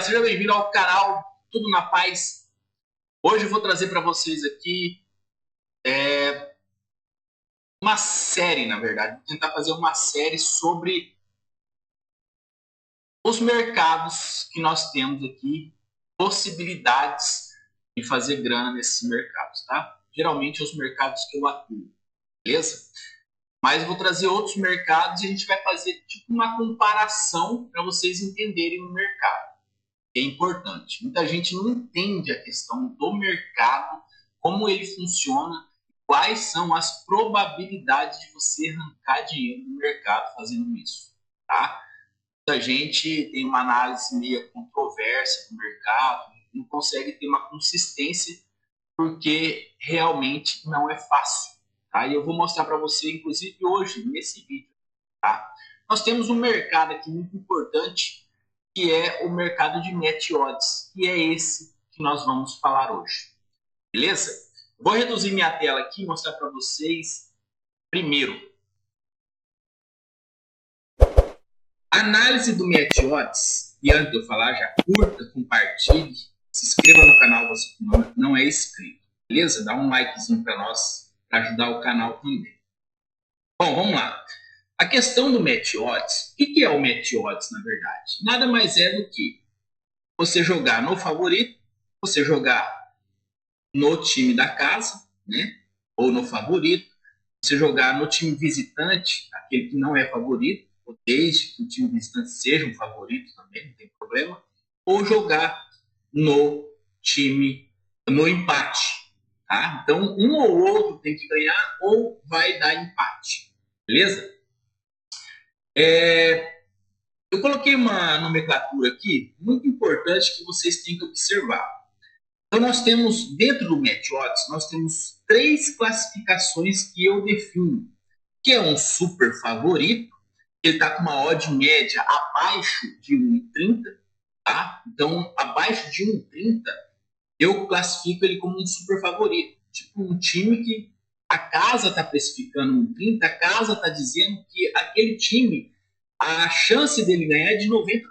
galera, seja bem-vindo ao canal Tudo na Paz. Hoje eu vou trazer para vocês aqui uma série, na verdade. Vou tentar fazer uma série sobre os mercados que nós temos aqui, possibilidades de fazer grana nesses mercados, tá? Geralmente os mercados que eu atuo, beleza? Mas eu vou trazer outros mercados e a gente vai fazer tipo uma comparação para vocês entenderem o mercado. É importante. Muita gente não entende a questão do mercado, como ele funciona, quais são as probabilidades de você arrancar dinheiro no mercado fazendo isso, tá? Muita gente tem uma análise meio controversa do mercado, não consegue ter uma consistência porque realmente não é fácil, tá? E eu vou mostrar para você, inclusive hoje, nesse vídeo, tá? Nós temos um mercado aqui muito importante, que é o mercado de net odds, e é esse que nós vamos falar hoje. Beleza? Vou reduzir minha tela aqui e mostrar para vocês primeiro. Análise do net odds, e antes de eu falar, já curta, compartilhe, se inscreva no canal você que não é inscrito, beleza? Dá um likezinho para nós, para ajudar o canal também. Bom, vamos lá. A questão do net odds, o que é o net odds na verdade? Nada mais é do que você jogar no favorito, você jogar no time da casa, né? Ou no favorito, você jogar no time visitante, aquele que não é favorito, ou desde que o time visitante seja um favorito também, não tem problema, ou jogar no time, no empate, tá? Então, um ou outro tem que ganhar ou vai dar empate, beleza? Eu coloquei uma nomenclatura aqui muito importante que vocês têm que observar. Então, nós temos, dentro do net odds, nós temos 3 classificações que eu defino, que é um super favorito, ele está com uma odd média abaixo de 1,30, tá? Então, abaixo de 1,30, eu classifico ele como um super favorito. Tipo, um time que a casa está precificando 1,30, a casa está dizendo que aquele time, a chance dele ganhar é de 90%,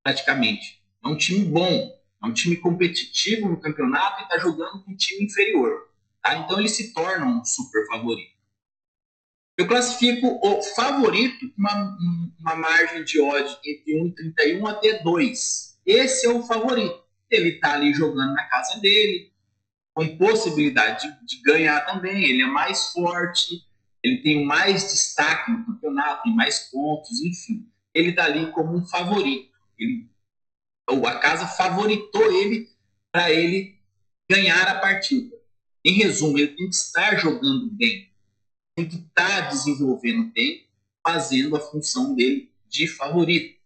praticamente. É um time bom, é um time competitivo no campeonato e está jogando com um time inferior. Tá? Então ele se torna um super favorito. Eu classifico o favorito com uma margem de odds entre 1,31 até 2. Esse é o favorito. Ele está ali jogando na casa dele, com possibilidade de ganhar também. Ele é mais forte, ele tem mais destaque no campeonato, tem mais pontos, enfim. Ele está ali como um favorito. A casa favoritou ele para ele ganhar a partida. Em resumo, ele tem que estar jogando bem, tem que estar desenvolvendo bem, fazendo a função dele de favorito.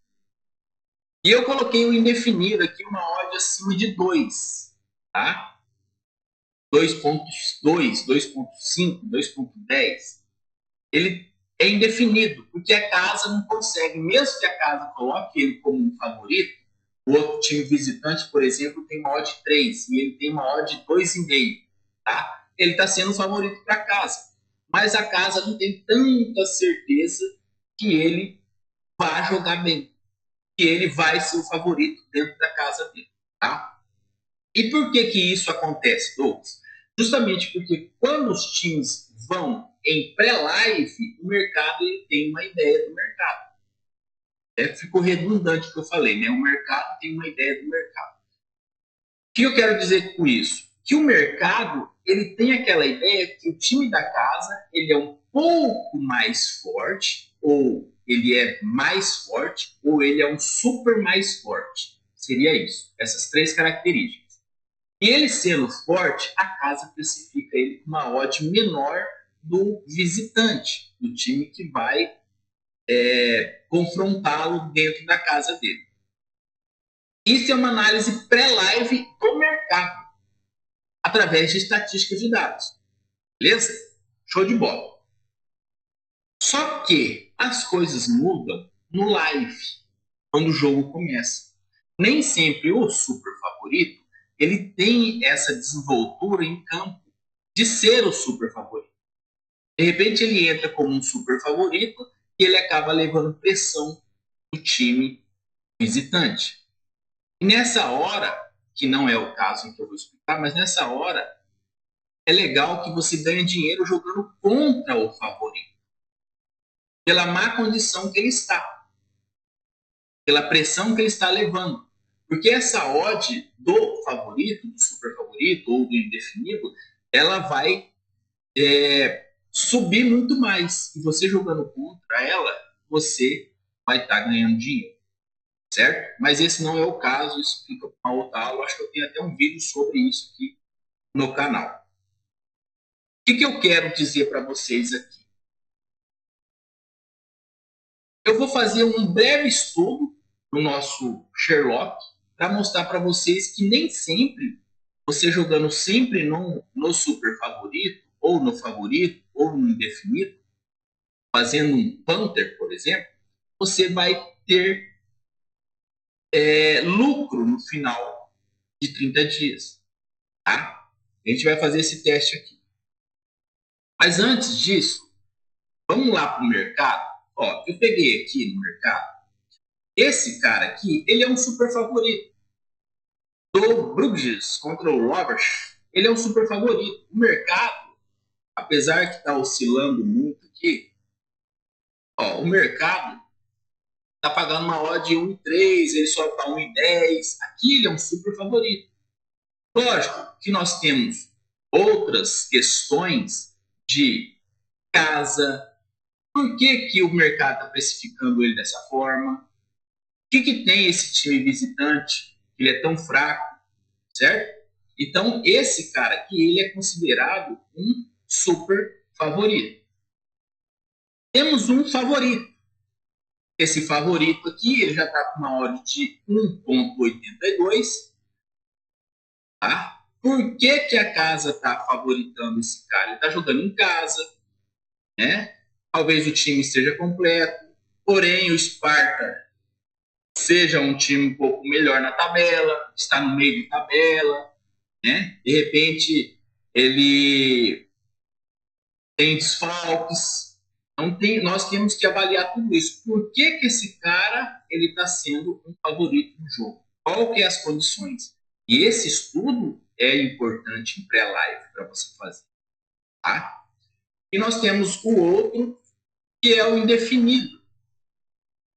E eu coloquei o indefinido aqui, uma odd acima de 2, tá? 2.2, 2.5, 2.10. Ele é indefinido, porque a casa não consegue, mesmo que a casa coloque ele como um favorito, o outro time visitante, por exemplo, tem uma odd 3 e ele tem uma odd 2,5, tá? Ele está sendo o favorito para casa. Mas a casa não tem tanta certeza que ele vai jogar bem, que ele vai ser o favorito dentro da casa dele, tá? E por que que isso acontece, Douglas? Justamente porque quando os times vão em pré-live, o mercado ele tem uma ideia do mercado. Ficou redundante o que eu falei, né? O mercado tem uma ideia do mercado. O que eu quero dizer com isso? Que o mercado ele tem aquela ideia que o time da casa ele é um pouco mais forte, ou ele é mais forte, ou ele é um super mais forte. Seria isso, essas 3 características. E ele sendo forte, a casa precifica ele com uma odd menor do visitante, do time que vai confrontá-lo dentro da casa dele. Isso é uma análise pré-live do mercado, através de estatísticas de dados. Beleza? Show de bola. Só que as coisas mudam no live, quando o jogo começa. Nem sempre o super favorito ele tem essa desenvoltura em campo de ser o super favorito. De repente ele entra como um super favorito e ele acaba levando pressão do time visitante. E nessa hora, que não é o caso em que eu vou explicar, mas nessa hora é legal que você ganhe dinheiro jogando contra o favorito, pela má condição que ele está, pela pressão que ele está levando. Porque essa odd do favorito, do super favorito ou do indefinido, ela vai subir muito mais. E você jogando contra ela, você vai estar ganhando dinheiro, certo? Mas esse não é o caso, isso fica para uma outra aula. Acho que eu tenho até um vídeo sobre isso aqui no canal. O que eu quero dizer para vocês aqui? Eu vou fazer um breve estudo no nosso Sherlock para mostrar para vocês que nem sempre você jogando sempre no super favorito, ou no favorito, ou no indefinido, fazendo um punter, por exemplo, você vai ter lucro no final de 30 dias. Tá? A gente vai fazer esse teste aqui. Mas antes disso, vamos lá para o mercado. Ó, eu peguei aqui no mercado. Esse cara aqui, ele é um super favorito. Do Bruges contra o Rovers, ele é um super favorito. O mercado, apesar que está oscilando muito aqui, ó, o mercado está pagando uma odd de 1,3, ele só está 1,10. Aqui ele é um super favorito. Lógico que nós temos outras questões de casa. Por que, que o mercado está precificando ele dessa forma? O que tem esse time visitante? Ele é tão fraco, certo? Então, esse cara aqui, ele é considerado um super favorito. Temos um favorito. Esse favorito aqui, ele já está com uma odd de 1,82. Tá? Por que, que a casa está favoritando esse cara? Ele está jogando em casa, né? Talvez o time esteja completo, porém o Sparta seja um time um pouco melhor na tabela, está no meio de tabela, né? De repente ele tem desfalques. Então nós temos que avaliar tudo isso. Por que, que esse cara ele está sendo um favorito no jogo? Qual que é as condições? E esse estudo é importante em pré-live para você fazer. Tá? E nós temos o outro, que é o indefinido.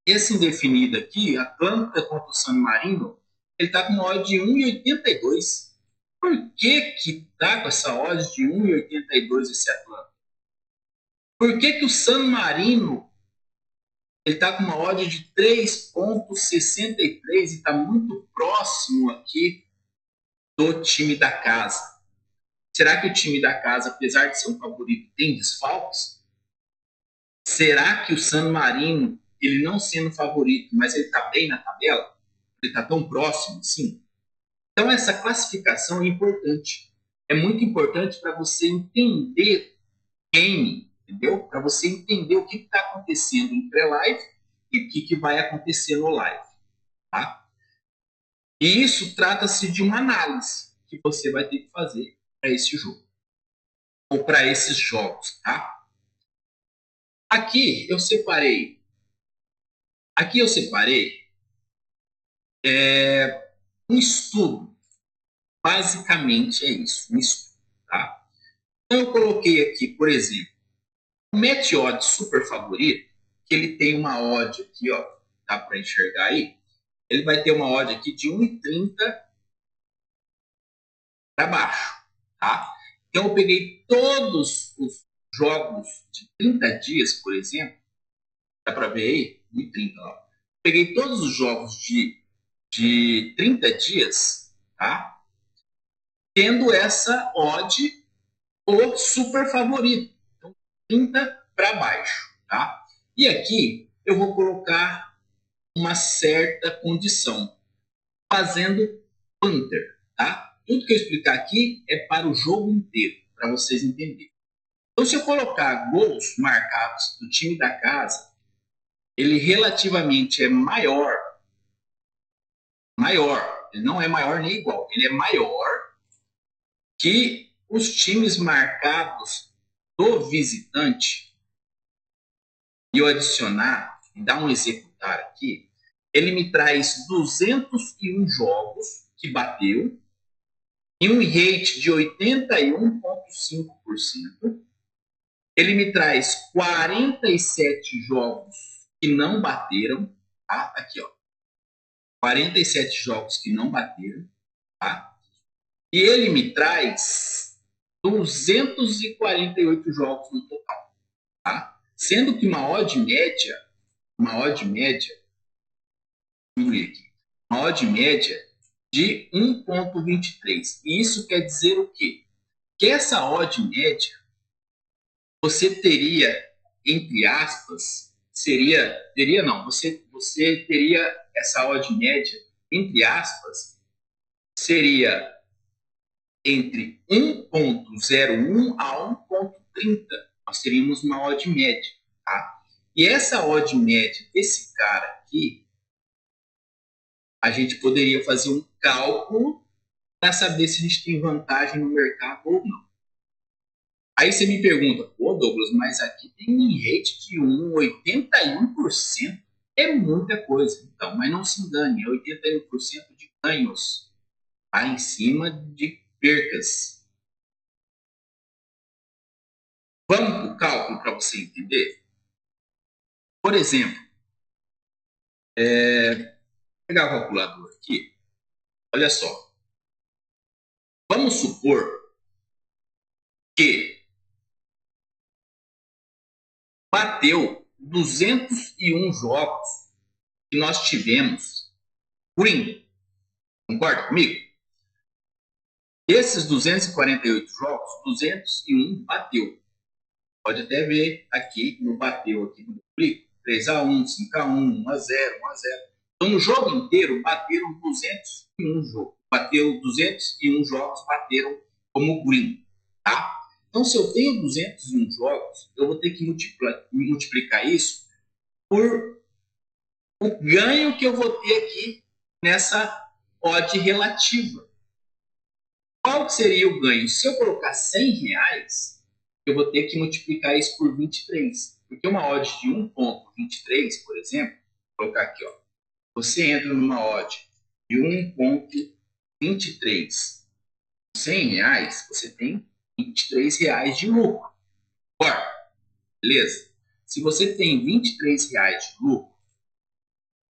Esse indefinido aqui, Atlanta contra o San Marino, ele está com uma odd de 1,82. Por que que tá com essa odd de 1,82 esse Atlanta? Por que que o San Marino ele está com uma odd de 3,63 e está muito próximo aqui do time da casa? Será que o time da casa, apesar de ser um favorito, tem desfalques? Será que o San Marino, ele não sendo favorito, mas ele está bem na tabela? Ele está tão próximo assim? Então, essa classificação é importante. É muito importante para você entender game, entendeu? Para você entender o que está acontecendo em pré-live e o que vai acontecer no live. Tá? E isso trata-se de uma análise que você vai ter que fazer para esse jogo. Ou para esses jogos, tá? Aqui eu separei. Aqui eu separei um estudo. Basicamente é isso, um estudo, tá? Então eu coloquei aqui, por exemplo, o match odd super favorito, que ele tem uma odd aqui, ó, dá para enxergar aí. Ele vai ter uma odd aqui de 1,30 para baixo, tá? Então eu peguei todos os jogos de 30 dias, por exemplo, dá para ver aí, 1,30, ó. Peguei todos os jogos de 30 dias, tá? Tendo essa odd o super favorito. Então, 30 para baixo, tá? E aqui eu vou colocar uma certa condição, fazendo punter, tá? Tudo que eu explicar aqui é para o jogo inteiro, para vocês entenderem. Então, se eu colocar gols marcados do time da casa, ele relativamente é maior, ele não é maior nem igual, ele é maior que os times marcados do visitante. E eu adicionar e dar um executar aqui, ele me traz 201 jogos que bateu e um rate de 81,5%. Ele me traz 47 jogos que não bateram, tá? Aqui, ó. 47 jogos que não bateram, tá? E ele me traz 248 jogos no total, tá? Sendo que uma odd média, uma odd média de 1,23. E isso quer dizer o quê? Que essa odd média, você teria, entre aspas, você teria essa odd média, entre aspas, seria entre 1,01 a 1,30. Nós teríamos uma odd média, tá? E essa odd média desse cara aqui, a gente poderia fazer um cálculo para saber se a gente tem vantagem no mercado ou não. Aí você me pergunta, pô, Douglas, mas aqui tem um rate de 81%. É muita coisa. Então, mas não se engane, é 81% de ganhos, tá? Em cima de percas. Vamos para o cálculo para você entender? Por exemplo, vou pegar o calculador aqui. Olha só. Vamos supor que bateu 201 jogos que nós tivemos green. Concorda comigo? Desses 248 jogos, 201 bateu. Pode até ver aqui no bateu aqui no clique. 3-1, 5-1, 1-0, 1-0. Então, no jogo inteiro, bateram 201 jogos. Bateu 201 jogos, bateram como green. Tá? Então, se eu tenho 201 jogos, eu vou ter que multiplicar isso por o ganho que eu vou ter aqui nessa odd relativa. Qual que seria o ganho? Se eu colocar 100 reais, eu vou ter que multiplicar isso por 23. Porque uma odd de 1,23, por exemplo, vou colocar aqui, ó. Você entra numa odd de 1,23, 100 reais, você tem 23 reais de lucro. Agora, beleza? Se você tem 23 reais de lucro,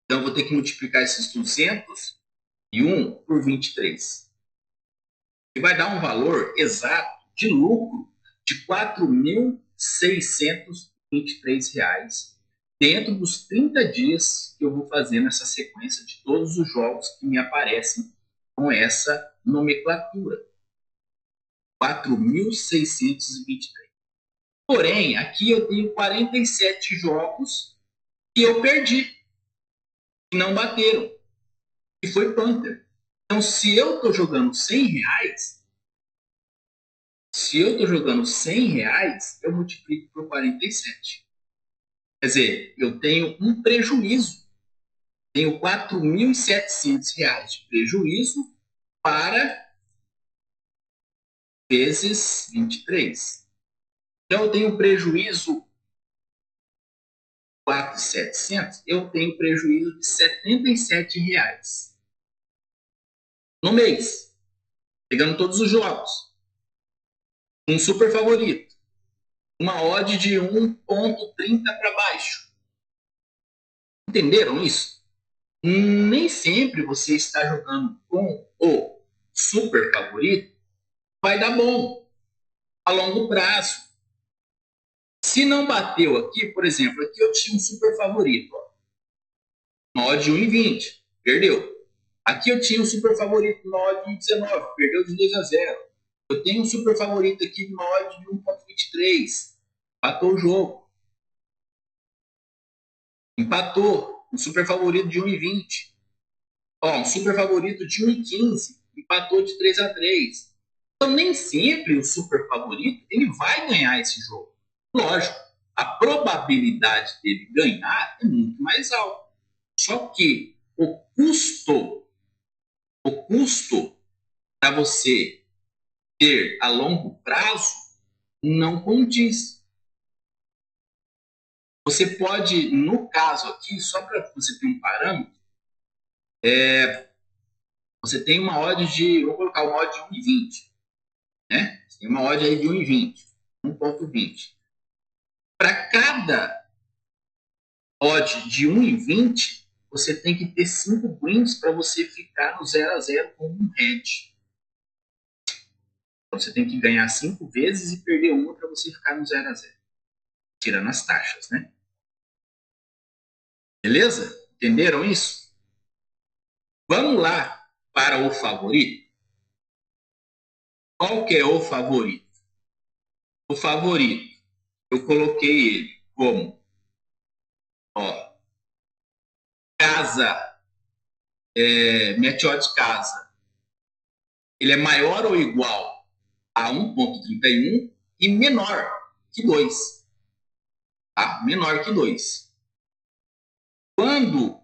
então eu vou ter que multiplicar esses 201 por 23. E vai dar um valor exato de lucro de R$ 4.623 dentro dos 30 dias que eu vou fazer nessa sequência de todos os jogos que me aparecem com essa nomenclatura. 4.623. Porém, aqui eu tenho 47 jogos que eu perdi, que não bateram, que foi Panther. Então, se eu estou jogando 100 reais, eu multiplico por 47. Quer dizer, eu tenho um prejuízo. Tenho R$ 4.700 de prejuízo para vezes 23. Então, eu tenho prejuízo 4.700, eu tenho prejuízo de R$ 77 no mês, pegando todos os jogos. Um super favorito. Uma odd de 1,30 para baixo. Entenderam isso? Nem sempre você está jogando com o super favorito vai dar bom a longo prazo. Se não bateu aqui, por exemplo, aqui eu tinha um super favorito, ó, uma odd de 1,20, perdeu. Aqui eu tinha um super favorito na odd de 19, perdeu de 2-0. Eu tenho um super favorito aqui na odd de 1,23, empatou o jogo. Empatou um super favorito de 1,20. Ó, um super favorito de 1,15, empatou de 3-3. Então, nem sempre o super favorito ele vai ganhar esse jogo. Lógico, a probabilidade dele ganhar é muito mais alta. Só que o custo para você ter a longo prazo não condiz. Você pode, no caso aqui, só para você ter um parâmetro, você tem uma odd de, vou colocar uma odd de 1,20, né? Você tem uma odd aí de 1,20, 1,20. Para cada odd de 1,20, você tem que ter 5 wins para você ficar no 0 a 0 com um head. Então você tem que ganhar 5 vezes e perder uma para você ficar no 0 a 0, tirando as taxas, né? Beleza? Entenderam isso? Vamos lá para o favorito. Qual que é o favorito? O favorito, eu coloquei ele como, ó, casa, match odds casa. Ele é maior ou igual a 1,31 e menor que 2. Tá? Menor que 2. Quando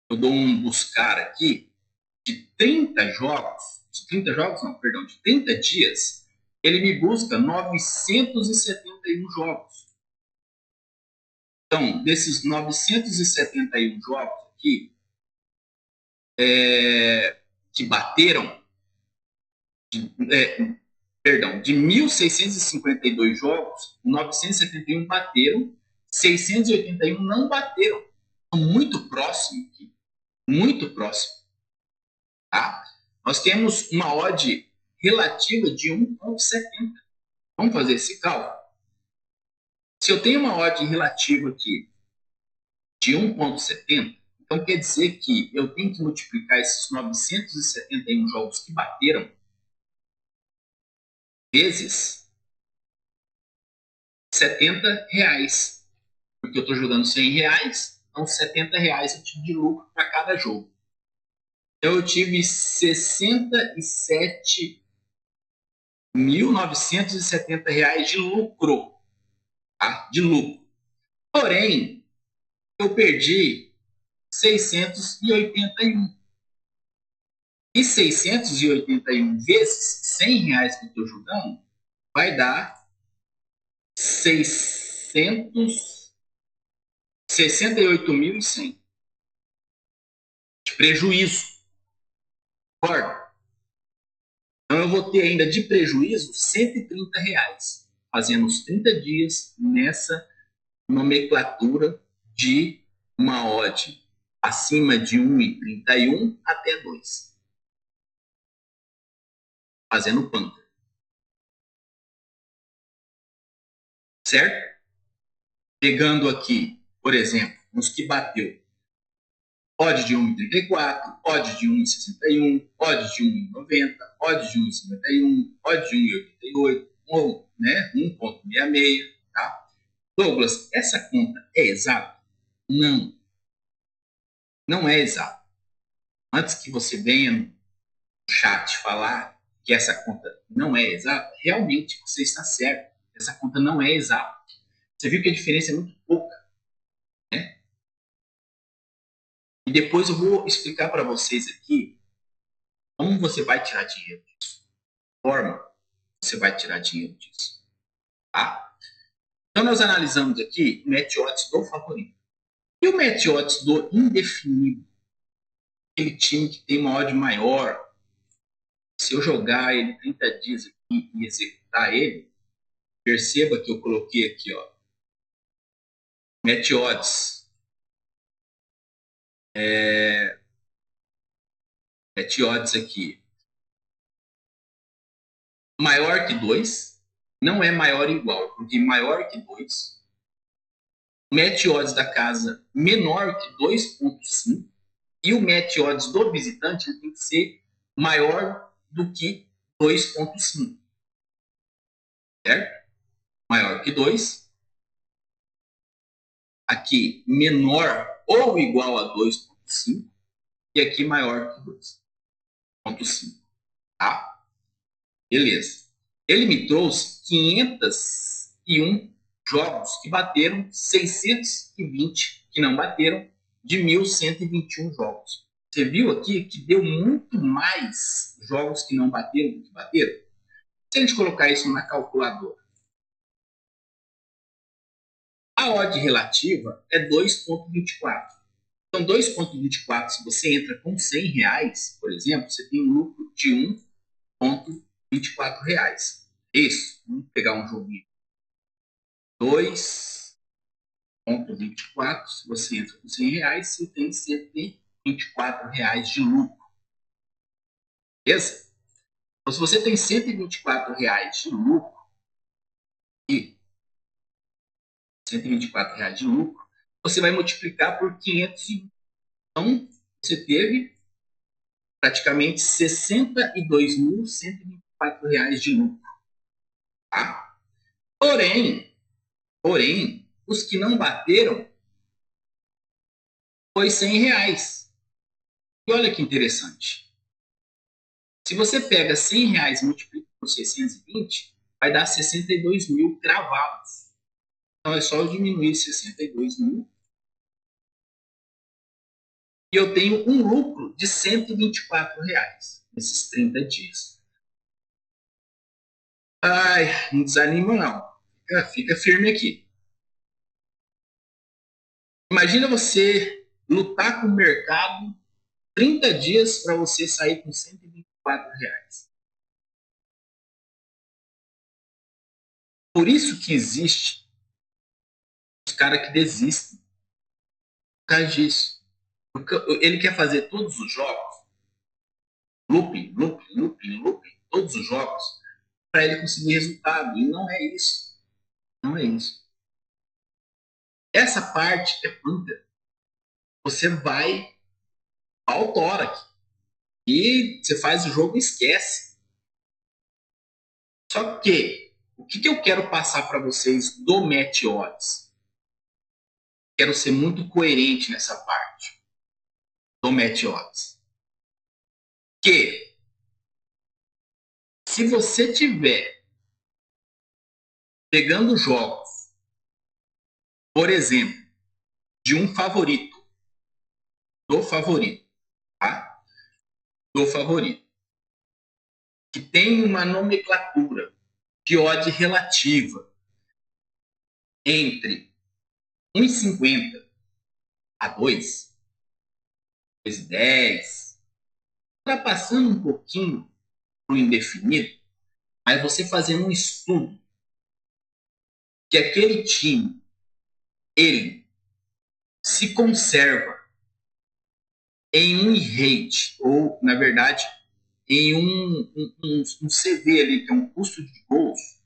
eu dou um buscar aqui de 30 jogos, de 30 dias, ele me busca 971 jogos. Então, desses 971 jogos aqui, que bateram, de 1.652 jogos, 971 bateram, 681 não bateram. Muito próximo aqui, muito próximo. Tá? Nós temos uma odd relativa de 1,70. Vamos fazer esse cálculo? Se eu tenho uma odd relativa aqui de 1,70, então quer dizer que eu tenho que multiplicar esses 971 jogos que bateram vezes R$ 70, porque eu estou jogando R$ 100, então R$ 70 eu tive de lucro para cada jogo. Então eu tive 67.970 reais de lucro, tá? De lucro. Porém, eu perdi 681. E 681 vezes R$ 100 que eu estou jogando vai dar 68.100 de prejuízo. Concorda? Então eu vou ter ainda de prejuízo R$ 130, fazendo os 30 dias nessa nomenclatura de uma odd acima de 1,31 até 2, fazendo panta. Certo? Pegando aqui, por exemplo, nos que bateu odd de 1,34, odd de 1,61, odd de 1,90, odd de 1,51, odd de 1,88, ou, né, 1,66, tá? Douglas, essa conta é exata? Não, não é exata. Antes que você venha no chat falar que essa conta não é exata, realmente você está certo. Essa conta não é exata. Você viu que a diferença é muito pouca, né? E depois eu vou explicar para vocês aqui como você vai tirar dinheiro disso. Forma você vai tirar dinheiro disso. Tá? Então nós analisamos aqui o match odds do favorito. E o match odds do indefinido? Aquele time que tem uma odd maior. Se eu jogar ele 30 dias aqui e executar ele, perceba que eu coloquei aqui, ó, match odds. Match odds aqui. Maior que 2. Não é maior ou igual, porque maior que 2. Match odds da casa menor que 2,5. E o match odds do visitante tem que ser maior do que 2,5. Certo? Maior que 2. Aqui menor ou igual a 2,5. E aqui maior que 2,5. Tá? Beleza. Ele me trouxe 501 jogos que bateram, 620 que não bateram, de 1.121 jogos. Você viu aqui que deu muito mais jogos que não bateram do que bateram? Se a gente colocar isso na calculadora, a odd relativa é 2,24. Então, 2,24, se você entra com R$ 100, por exemplo, você tem um lucro de R$ 1,24. Isso. Vamos pegar um joguinho. 2,24. Se você entra com R$ 100, você tem R$ 124 de lucro. Beleza? Então, se você tem R$ 124 de lucro e R$ 124 de lucro, você vai multiplicar por 500. Então, você teve praticamente R$ 62.124 de lucro. Tá? Porém, os que não bateram foi R$ 100. E olha que interessante. Se você pega R$ 100 e multiplica por 620, vai dar 62 mil cravados. Então é só eu diminuir 62 mil. E eu tenho um lucro de R$ 124 nesses 30 dias. Ai, não desanima não. Fica firme aqui. Imagina você lutar com o mercado 30 dias para você sair com R$ 124. Por isso que existe os caras que desistem. Por causa disso. Porque ele quer fazer todos os jogos, looping, todos os jogos, para ele conseguir resultado. E não é isso. Não é isso. Essa parte é pura. Você vai ao tórax e você faz o jogo e esquece. Só que, o que eu quero passar para vocês do Match Odds? Quero ser muito coerente nessa parte do Match Odds. Que, se você tiver pegando jogos, por exemplo, de um favorito, tá? Do favorito, que tem uma nomenclatura de odd relativa entre 1,50 a 2, 2,10, ultrapassando um pouquinho para o indefinido, mas você fazendo um estudo que aquele time, ele se conserva em um rate, ou, na verdade, em um CV ali, que é um custo de gols,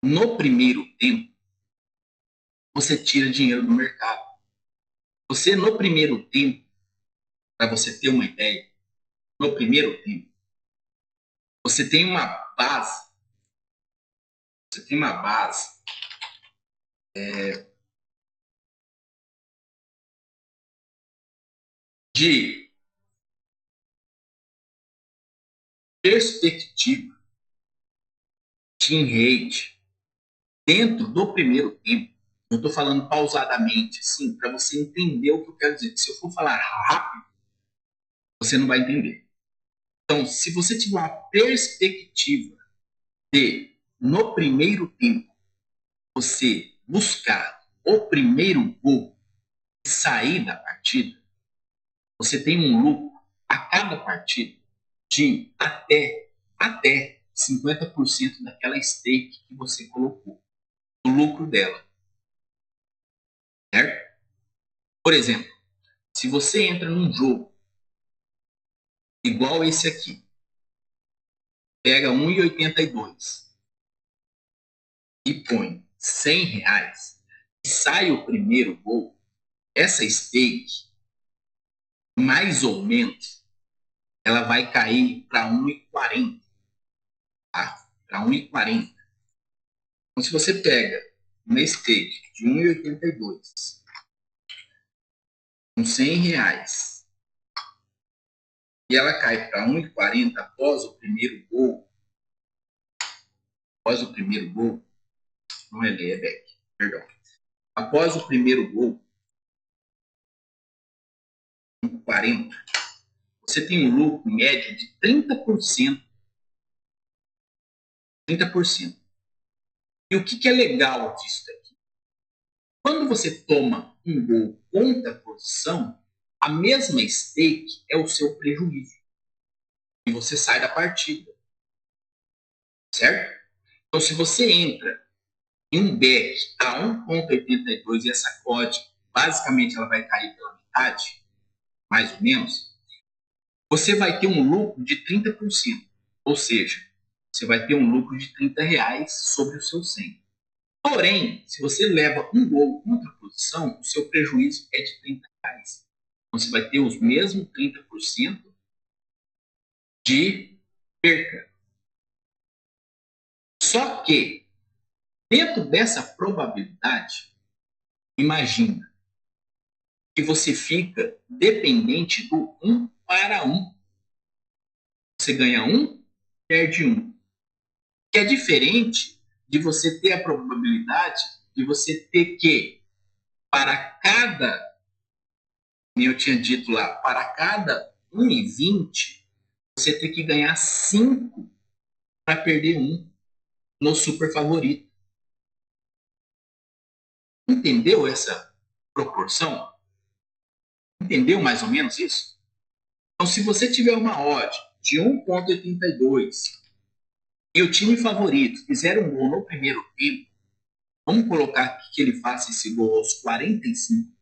no primeiro tempo, você tira dinheiro do mercado. Você, no primeiro tempo, para você ter uma ideia, no primeiro tempo, você tem uma base, você tem uma base de perspectiva, team rate, dentro do primeiro tempo. Eu estou falando pausadamente, assim, para você entender o que eu quero dizer. Se eu for falar rápido, você não vai entender. Então, se você tiver uma perspectiva de, no primeiro tempo, você buscar o primeiro gol e sair da partida, você tem um lucro a cada partida de até 50% daquela stake que você colocou, o lucro dela. Certo? Por exemplo, se você entra num jogo igual esse aqui, pega 1,82 e põe R$ 100 e sai o primeiro gol, essa stake, mais ou menos, ela vai cair para 1,40. Tá? Para 1,40. Então, se você pega uma stake de 1,82 com R$ 100 e ela cai para 1,40 após o primeiro gol, não é layback, perdão. Após o primeiro gol, 1,40, você tem um lucro médio de 30%. 30%. E o que é legal disso daqui? Quando você toma um gol contra a posição, a mesma stake é o seu prejuízo. E você sai da partida. Certo? Então, se você entra em um back a 1,82 e essa odd, basicamente, ela vai cair pela metade, mais ou menos, você vai ter um lucro de 30%. Ou seja, você vai ter um lucro de R$ 30 sobre o seu 100. Porém, se você leva um gol contra a posição, o seu prejuízo é de R$ 30. Então, você vai ter os mesmos 30% de perca. Só que, dentro dessa probabilidade, imagina que você fica dependente do 1 para 1. Você ganha um, perde um. Que é diferente de você ter a probabilidade de você ter que, para cada, como eu tinha dito lá, para cada 1,20, você ter que ganhar 5 para perder um no super favorito. Entendeu essa proporção? Entendeu mais ou menos isso? Então, se você tiver uma odd de 1,82 e o time favorito fizer um gol no primeiro tempo, vamos colocar que ele faça esse gol aos 45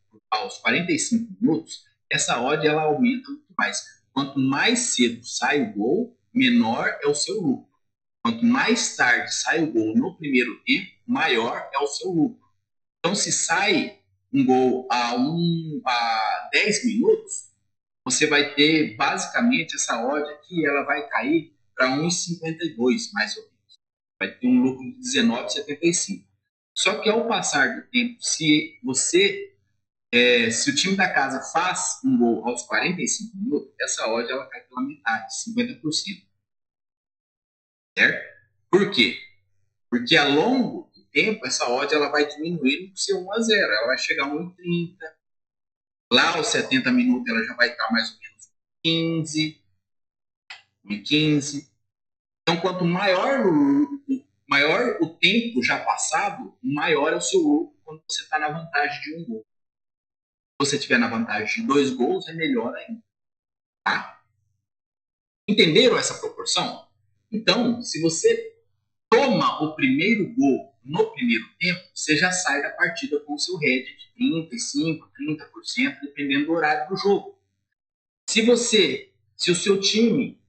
minutos, essa odd ela aumenta muito mais. Quanto mais cedo sai o gol, menor é o seu lucro. Quanto mais tarde sai o gol no primeiro tempo, maior é o seu lucro. Então, se sai um gol a 10 minutos, você vai ter basicamente essa odd aqui, ela vai cair para 1,52 mais ou menos. Vai ter um lucro de 19,75. Só que ao passar do tempo, se o time da casa faz um gol aos 45 minutos, essa odd ela cai pela metade, 50%. Certo? Por quê? Porque ao longo do tempo, essa odd ela vai diminuindo para ser 1-0. Ela vai chegar a 1,30. Lá aos 70 minutos, ela já vai estar mais ou menos 15, 15. Então, quanto maior o tempo já passado, maior é o seu lucro quando você está na vantagem de um gol. Se você estiver na vantagem de 2 gols, é melhor ainda. Tá? Entenderam essa proporção? Então, se você toma o primeiro gol no primeiro tempo, você já sai da partida com o seu head de 35%, 30%, dependendo do horário do jogo. Se o seu time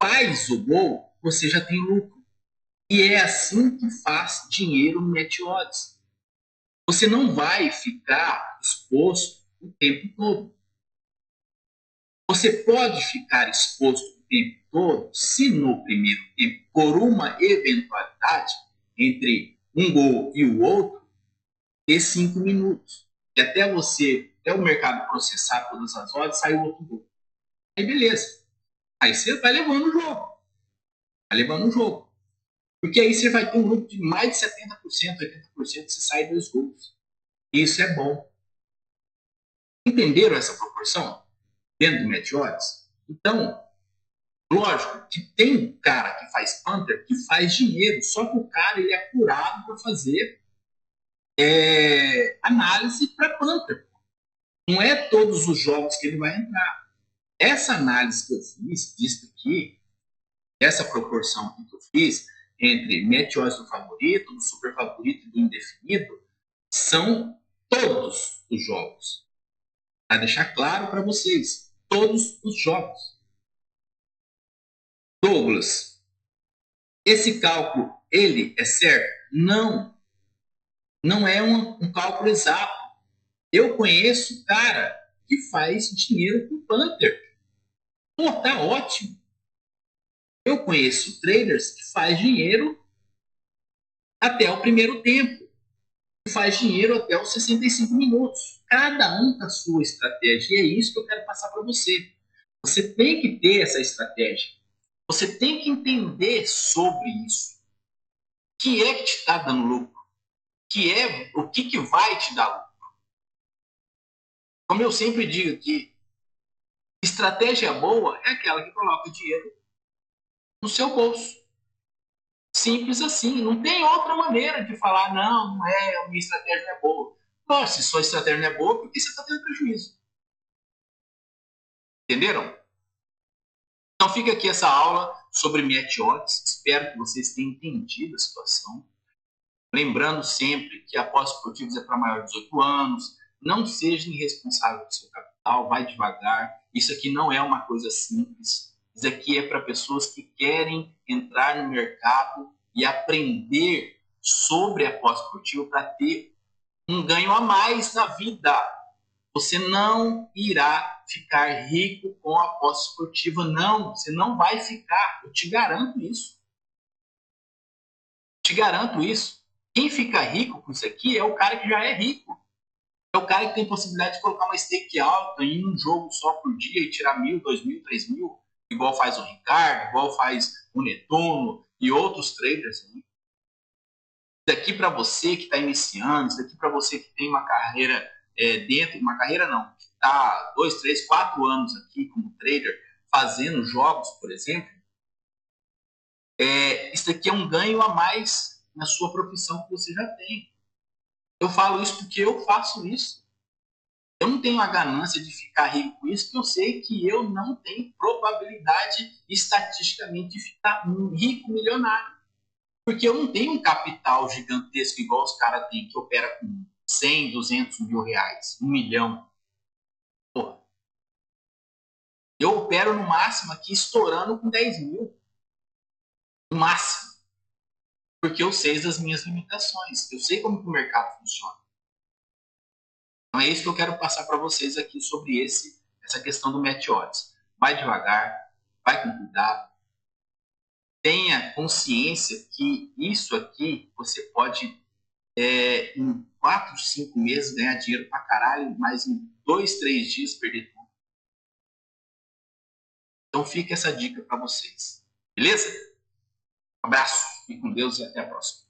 faz o gol, você já tem lucro. E é assim que faz dinheiro no Net Odds. Você não vai ficar exposto o tempo todo. Você pode ficar exposto o tempo todo se no primeiro tempo, por uma eventualidade entre um gol e o outro, ter 5 minutos. E até o mercado processar todas as odds, sai outro gol. Aí beleza. Aí você vai levando o jogo. Vai levando o jogo. Porque aí você vai ter um lucro de mais de 70%, 80% se sai 2 gols. E isso é bom. Entenderam essa proporção dentro do Match Odds? Então, lógico que tem cara que faz Panther que faz dinheiro, só que o cara ele é curado para fazer análise para Panther. Não é todos os jogos que ele vai entrar. Essa análise que eu fiz, disso aqui, essa proporção que eu fiz entre Match Odds do favorito, do super favorito e do indefinido, são todos os jogos. Para deixar claro para vocês, todos os jogos. Douglas, esse cálculo, ele é certo? Não, não é um cálculo exato. Eu conheço cara que faz dinheiro com Panther. Pô, tá ótimo. Eu conheço traders que faz dinheiro até o primeiro tempo, que faz dinheiro até os 65 minutos. Cada um com a sua estratégia. E é isso que eu quero passar para você. Você tem que ter essa estratégia. Você tem que entender sobre isso. O que é que te está dando lucro? O que vai te dar lucro? Como eu sempre digo aqui, estratégia boa é aquela que coloca dinheiro no seu bolso. Simples assim. Não tem outra maneira de falar, não, não é, a minha estratégia é boa. Nossa, se sua estratégia não é boa, por que você está tendo prejuízo? Entenderam? Então fica aqui essa aula sobre match odds. Espero que vocês tenham entendido a situação. Lembrando sempre que apostas esportivas é para maior de 18 anos. Não seja irresponsável com seu capital, vai devagar. Isso aqui não é uma coisa simples. Isso aqui é para pessoas que querem entrar no mercado e aprender sobre a aposta esportiva para ter um ganho a mais na vida. Você não irá ficar rico com a aposta esportiva, não. Você não vai ficar. Eu te garanto isso. Te garanto isso. Quem fica rico com isso aqui é o cara que já é rico. É o cara que tem possibilidade de colocar uma stake alta em um jogo só por dia e tirar 1.000, 2.000, 3.000, igual faz o Ricardo, igual faz o Netuno e outros traders. Isso daqui para você que está iniciando, isso daqui para você que tem uma carreira dentro, uma carreira não, que está 2, 3, 4 anos aqui como trader, fazendo jogos, por exemplo, isso daqui é um ganho a mais na sua profissão que você já tem. Eu falo isso porque eu faço isso. Eu não tenho a ganância de ficar rico com isso, porque eu sei que eu não tenho probabilidade estatisticamente de ficar rico, milionário. Porque eu não tenho um capital gigantesco igual os caras têm, que opera com 100, 200 mil reais, 1 milhão. Porra. Eu opero no máximo aqui estourando com 10 mil. No máximo. Porque eu sei das minhas limitações. Eu sei como que o mercado funciona. Então é isso que eu quero passar para vocês aqui sobre essa questão do match odds. Vai devagar, vai com cuidado. Tenha consciência que isso aqui você pode, em 4, 5 meses, ganhar dinheiro pra caralho, mas em 2, 3 dias perder tudo. Então fica essa dica para vocês. Beleza? Um abraço, fique com Deus e até a próxima.